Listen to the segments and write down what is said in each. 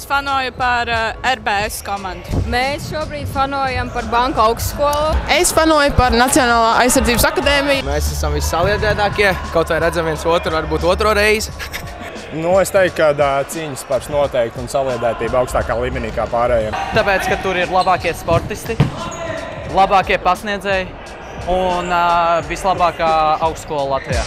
Es fanoju par RBS komandu. Mēs šobrīd fanojam par Banku augstskolu. Es fanoju par Nacionālā aizsardzības akadēmiju. Mēs esam vissaliedētākie, kaut vai redzam viens otru, varbūt otro reizi. Es teiktu, ka cīņas spars noteikti un saliedētība augstākā līmenī kā pārējiem. Tāpēc, ka tur ir labākie sportisti, labākie pasniedzēji un vislabākā augstskola Latvijā.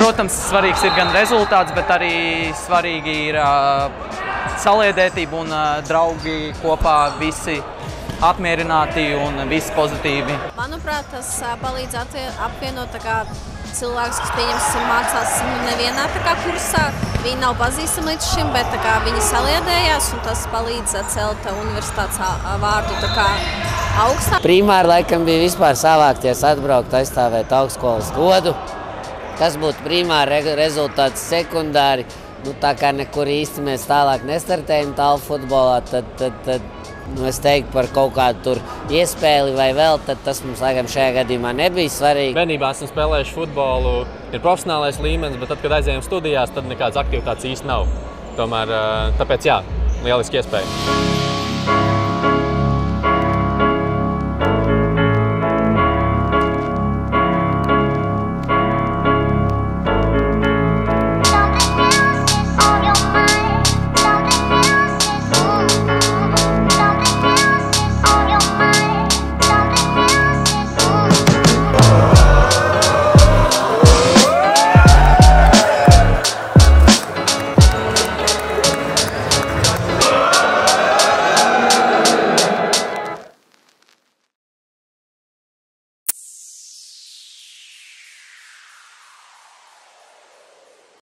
Protams, svarīgs ir gan rezultāts, bet arī svarīgi ir saliedētība un draugi kopā, visi apmierināti un visi pozitīvi. Manuprāt, tas palīdz apvienot cilvēkus, kas pieņemsim mācās nevienā kursā. Viņi nav pazīstami līdz šim, bet viņi saliedējās un tas palīdz celt universitātes vārdu augstāk. Primāri laikam bija vispār savākties, atbraukt, aizstāvēt augstskolas godu. Tas būtu primāri rezultāts, sekundāri. Tā kā nekur īsti mēs tālāk nestartējam tālu futbolā, tad es teiktu par kaut kādu tur iespēli vai vēl, tad tas mums laikam šajā gadījumā nebija svarīgi. Bērnībā esmu spēlējuši futbolu, ir profesionālais līmenis, bet tad, kad aizējām studijās, tad nekādas aktivitātes īsti nav. Tomēr, tāpēc jā, lieliski iespēja.